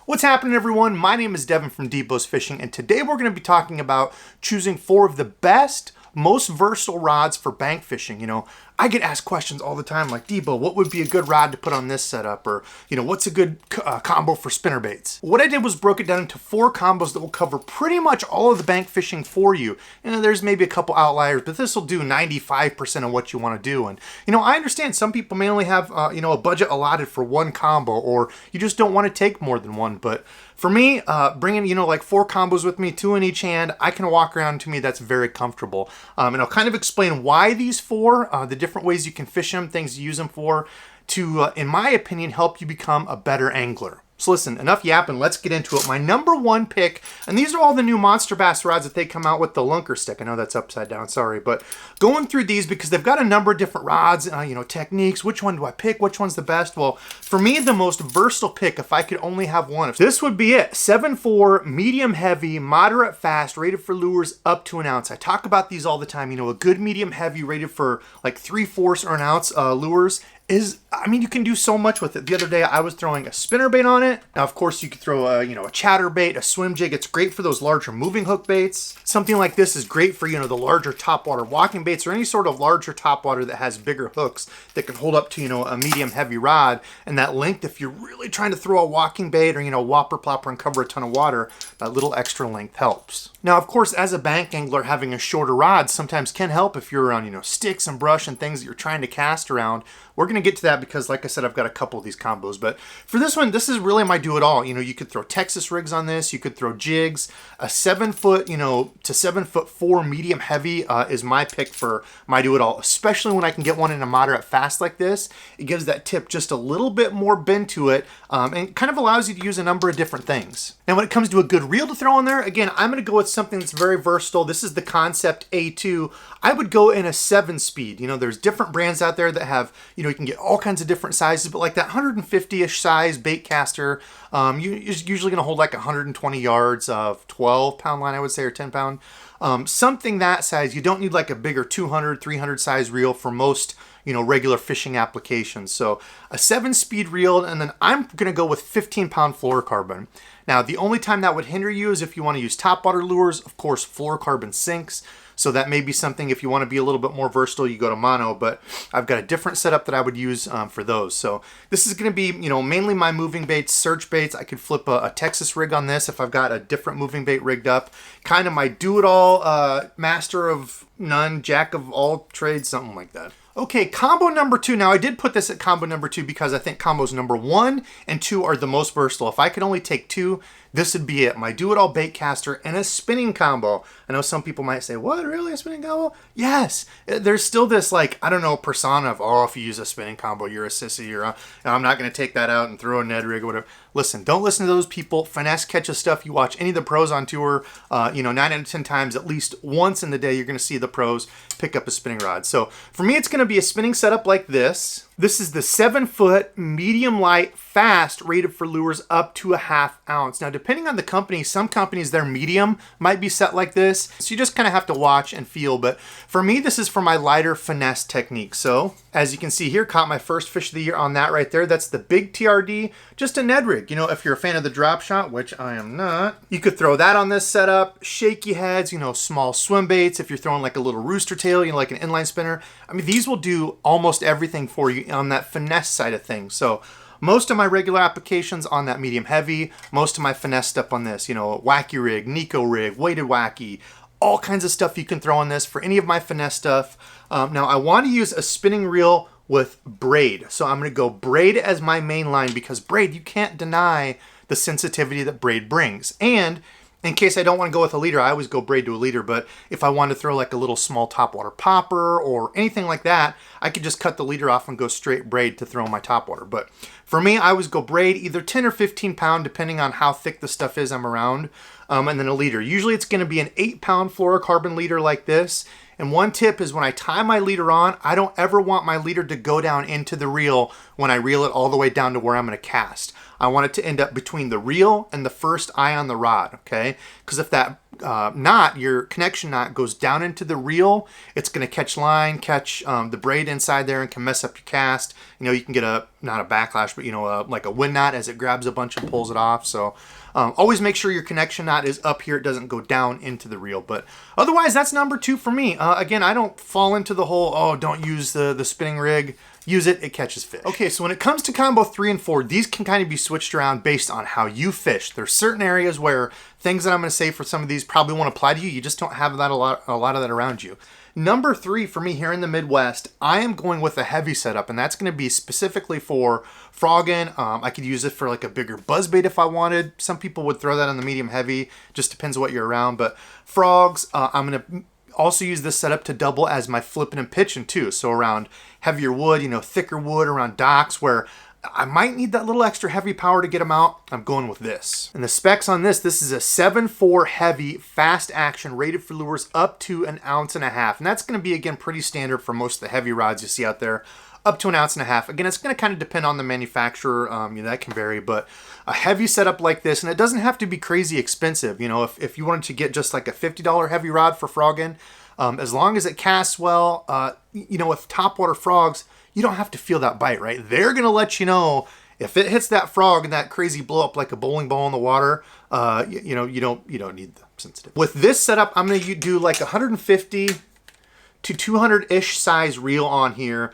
What's happening, everyone? My name is Devin from DEBO's Fishing, and today we're going to be talking about choosing 4 of the best, most versatile rods for bank fishing. You know, I get asked questions all the time like, DEBO, what would be a good rod to put on this setup? Or, you know, what's a good combo for spinnerbaits? What I did was broke it down into 4 combos that will cover pretty much all of the bank fishing for you. You know, there's maybe a couple outliers, but this will do 95% of what you want to do. And, you know, I understand some people may only have, a budget allotted for one combo, or you just don't want to take more than one. But for me, bringing, like 4 combos with me, 2 in each hand, I can walk around. To me, that's very comfortable. And I'll kind of explain why these 4, the different ways you can fish them, things you use them for, to, in my opinion, help you become a better angler. So listen, enough yapping, let's get into it. My number 1 pick, and these are all the new Monster Bass rods that they come out with, the lunker stick. I know that's upside down, sorry, but going through these because they've got a number of different rods, techniques. Which one do I pick? Which one's the best? Well, for me, the most versatile pick, if I could only have one, this would be it. 7.4, medium heavy, moderate fast, rated for lures up to an ounce. I talk about these all the time. You know, a good medium heavy rated for like 3/4 or an ounce lures is, you can do so much with it. The other day I was throwing a spinnerbait on it. Now, of course, you could throw a chatterbait, a swim jig. It's great for those larger moving hook baits. Something like this is great for, the larger topwater walking baits or any sort of larger topwater that has bigger hooks that can hold up to, a medium heavy rod. And that length, if you're really trying to throw a walking bait or, whopper plopper and cover a ton of water, that little extra length helps. Now, of course, as a bank angler, having a shorter rod sometimes can help if you're around, sticks and brush and things that you're trying to cast around. We're going to get to that because, like I said, I've got a couple of these combos. But for this one, this is really my do-it-all. You could throw Texas rigs on this. You could throw jigs. A 7-foot, to 7'4" medium heavy is my pick for my do-it-all, especially when I can get one in a moderate fast like this. It gives that tip just a little bit more bend to it and kind of allows you to use a number of different things. Now, when it comes to a good reel to throw in there, again, I'm going to go with something that's very versatile. This is the Concept A2. I would go in a 7-speed. There's different brands out there that have, you can get all kinds of different sizes, but like that 150-ish size bait caster, you're usually going to hold like 120 yards of 12-pound line, I would say, or 10-pound. Something that size. You don't need like a bigger 200, 300 size reel for most, regular fishing applications. So a 7-speed reel, and then I'm going to go with 15-pound fluorocarbon. Now, the only time that would hinder you is if you want to use topwater lures. Of course, fluorocarbon sinks. So that may be something, if you want to be a little bit more versatile, you go to mono, but I've got a different setup that I would use for those. So this is going to be, mainly my moving baits, search baits. I could flip a Texas rig on this if I've got a different moving bait rigged up. Kind of my do-it-all, master of none, jack of all trades, something like that. Okay, combo number 2. Now, I did put this at combo number 2 because I think combos number 1 and 2 are the most versatile. If I could only take 2, this would be it. My do-it-all bait caster and a spinning combo. I know some people might say, what, really, a spinning combo? Yes. There's still this, persona of, if you use a spinning combo, you're a sissy, I'm not going to take that out and throw a Ned rig or whatever. Listen, don't listen to those people. Finesse catches stuff. You watch any of the pros on tour, 9 out of 10 times, at least once in the day, you're going to see the pros pick up a spinning rod. So for me, it's going to be a spinning setup like this. This is the 7-foot, medium light, fast, rated for lures up to a 1/2 ounce. Now, depending on the company, some companies, their medium might be set like this. So you just kind of have to watch and feel. But for me, this is for my lighter finesse technique. So as you can see here, caught my first fish of the year on that right there. That's the big TRD, just a Ned rig. If you're a fan of the drop shot, which I am not, you could throw that on this setup. Shaky heads, small swim baits. If you're throwing like a little rooster tail, like an inline spinner. These will do almost everything for you on that finesse side of things. So most of my regular applications on that medium heavy, most of my finesse stuff on this, wacky rig, Nico rig, weighted wacky, all kinds of stuff you can throw on this for any of my finesse stuff. Now I want to use a spinning reel with braid. So I'm going to go braid as my main line because braid, you can't deny the sensitivity that braid brings. And in case I don't want to go with a leader, I always go braid to a leader, but if I want to throw like a little small topwater popper or anything like that, I could just cut the leader off and go straight braid to throw my topwater. But for me, I always go braid, either 10 or 15 pound, depending on how thick the stuff is I'm around, and then a leader. Usually it's going to be an 8-pound fluorocarbon leader like this. And one tip is when I tie my leader on, I don't ever want my leader to go down into the reel when I reel it all the way down to where I'm going to cast. I want it to end up between the reel and the first eye on the rod, okay? Because if that knot, your connection knot goes down into the reel, it's going to catch line, catch the braid inside there, and can mess up your cast. You know, you can get not a backlash, but you know, like a wind knot as it grabs a bunch and pulls it off. So always make sure your connection knot is up here. It doesn't go down into the reel. But otherwise, that's number 2 for me. Again, I don't fall into the whole, oh, don't use the spinning rig. Use it, it catches fish. Okay, so when it comes to combo 3 and 4, these can kind of be switched around based on how you fish. There's certain areas where things that I'm going to say for some of these probably won't apply to you. You just don't have that a lot of that around you. Number 3 for me here in the Midwest, I am going with a heavy setup, and that's going to be specifically for frogging. I could use it for like a bigger buzzbait if I wanted. Some people would throw that on the medium heavy. Just depends what you're around. But frogs, I'm going to also use this setup to double as my flipping and pitching too. So around heavier wood, you know, thicker wood around docks where I might need that little extra heavy power to get them out, I'm going with this. And the specs on this is a 7.4 heavy, fast action, rated for lures up to 1.5 ounces. And that's going to be, again, pretty standard for most of the heavy rods you see out there, up to 1.5 ounces. Again, it's going to kind of depend on the manufacturer. You know, that can vary, but a heavy setup like this, and it doesn't have to be crazy expensive. You know, if you wanted to get just like a $50 heavy rod for frogging, as long as it casts well, you know, with topwater frogs, you don't have to feel that bite, right? They're going to let you know if it hits that frog and that crazy blow up like a bowling ball in the water. You know, you don't need the sensitivity. With this setup, I'm going to do like 150 to 200-ish size reel on here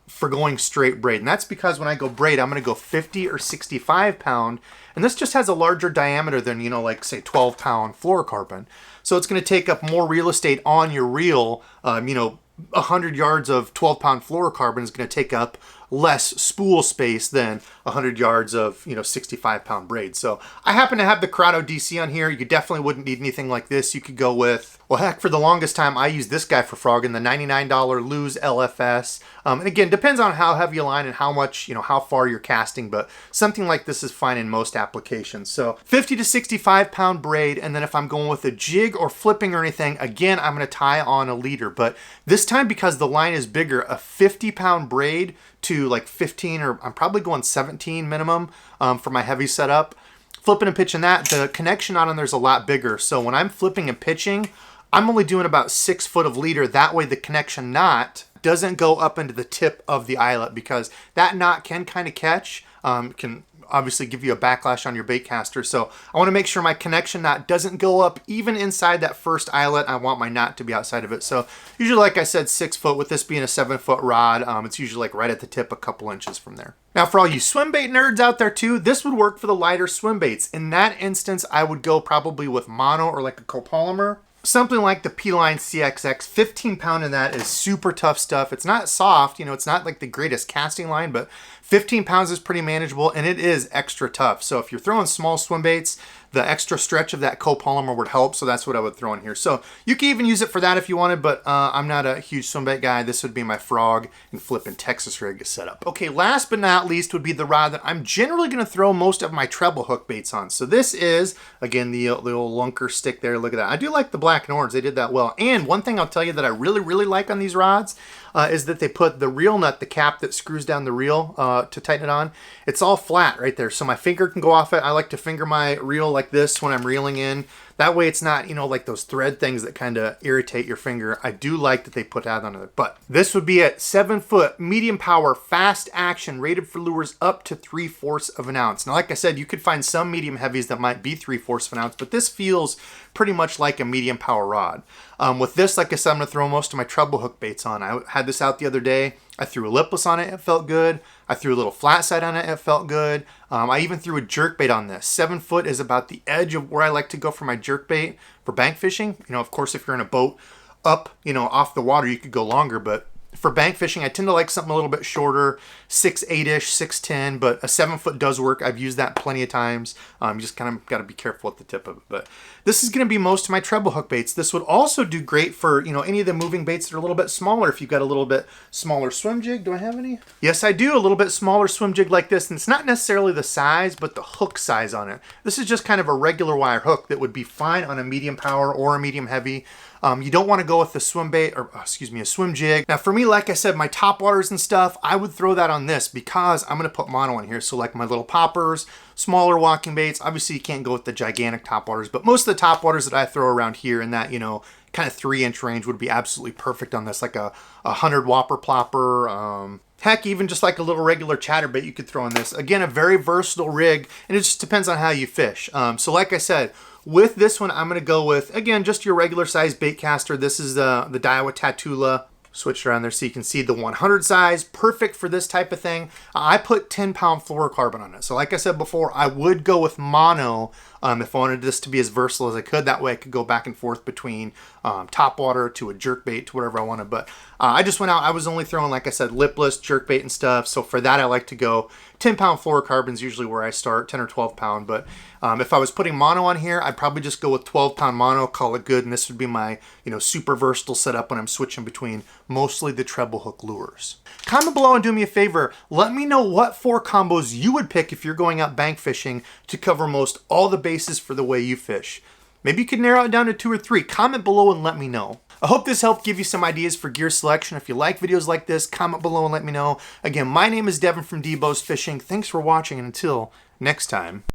for going straight braid. And that's because when I go braid, I'm going to go 50 or 65 pound. And this just has a larger diameter than, you know, like say 12 pound fluorocarbon. So it's going to take up more real estate on your reel. You know, 100 yards of 12 pound fluorocarbon is going to take up less spool space than 100 yards of, you know, 65 pound braid. So I happen to have the Corrado DC on here. You definitely wouldn't need anything like this. You could go with, well, heck, for the longest time, I used this guy for frogging, the $99 Lose LFS. And again, depends on how heavy you line and how much, you know, how far you're casting, but something like this is fine in most applications. So 50 to 65 pound braid. And then if I'm going with a jig or flipping or anything, again, I'm going to tie on a leader, but this time because the line is bigger, a 50 pound braid to like 15, or I'm probably going 17 minimum for my heavy setup. Flipping and pitching that, the connection on there's a lot bigger. So when I'm flipping and pitching, I'm only doing about 6 foot of leader. That way the connection knot doesn't go up into the tip of the eyelet, because that knot can kind of catch, can obviously give you a backlash on your bait caster. So I want to make sure my connection knot doesn't go up even inside that first eyelet. I want my knot to be outside of it. So usually, like I said, 6 foot. With this being a 7 foot rod, it's usually like right at the tip, a couple inches from there. Now, for all you swim bait nerds out there too, this would work for the lighter swim baits. In that instance, I would go probably with mono or like a copolymer. Something like the P-Line CXX, 15 pound in that is super tough stuff. It's not soft, you know, it's not like the greatest casting line, but 15 pounds is pretty manageable, and it is extra tough. So if you're throwing small swim baits, the extra stretch of that copolymer would help. So that's what I would throw in here. So you can even use it for that if you wanted, but I'm not a huge swim bait guy. This would be my frog and flipping Texas rig setup. Okay, last but not least would be the rod that I'm generally going to throw most of my treble hook baits on. So this is, again, the old lunker stick there. Look at that. I do like the black and orange. They did that well. And one thing I'll tell you that I really like on these rods is that they put the reel nut, the cap that screws down the reel to tighten it on. It's all flat right there, so my finger can go off it. I like to finger my reel like this when I'm reeling in. That way it's not, you know, like those thread things that kind of irritate your finger. I do like that they put that on it. But this would be at 7 foot, medium power, fast action, rated for lures up to 3/4 of an ounce. Now, like I said, you could find some medium heavies that might be 3/4 of an ounce, but this feels pretty much like a medium power rod. With this, like I said, I'm going to throw most of my treble hook baits on. I had this out the other day. I threw a lipless on it. It felt good. I threw a little flat side on it. It felt good. I even threw a jerk bait on this. 7 foot is about the edge of where I like to go for my jerk bait for bank fishing. You know, of course, if you're in a boat up, you know, off the water, you could go longer, but for bank fishing, I tend to like something a little bit shorter, 6'8"-ish, 6'10", but a 7 foot does work. I've used that plenty of times. You just kind of got to be careful at the tip of it. But this is going to be most of my treble hook baits. This would also do great for, you know, any of the moving baits that are a little bit smaller. If you've got a little bit smaller swim jig, do I have any? Yes, I do. A little bit smaller swim jig like this, and it's not necessarily the size, but the hook size on it. This is just kind of a regular wire hook that would be fine on a medium power or a medium heavy. You don't want to go with the swim bait, or excuse me, a swim jig. Now for me, like I said, my top waters and stuff, I would throw that on this because I'm going to put mono in here. So like my little poppers, smaller walking baits, obviously you can't go with the gigantic top waters, but most of the top waters that I throw around here in that, you know, kind of 3-inch range would be absolutely perfect on this, like a 100 whopper plopper, heck, even just like a little regular chatterbait you could throw on this. Again, a very versatile rig, and it just depends on how you fish. So like I said, with this one, I'm gonna go with, again, just your regular size bait caster. This is the Daiwa Tatula. Switched around there so you can see the 100 size, perfect for this type of thing. I put 10-pound fluorocarbon on it. So like I said before, I would go with mono if I wanted this to be as versatile as I could. That way I could go back and forth between top water to a jerk bait to whatever I wanted. But I just went out, I was only throwing, like I said, lipless, jerk bait and stuff. So for that, I like to go 10-pound fluorocarbon is usually where I start, 10 or 12-pound. But if I was putting mono on here, I'd probably just go with 12-pound mono, call it good. And this would be my, you know, super versatile setup when I'm switching between mostly the treble hook lures. Comment below and do me a favor. Let me know what 4 combos you would pick if you're going out bank fishing to cover most all the bases for the way you fish. Maybe you could narrow it down to 2 or 3. Comment below and let me know. I hope this helped give you some ideas for gear selection. If you like videos like this, comment below and let me know. Again, my name is Devin from DEBO's Fishing. Thanks for watching, and until next time.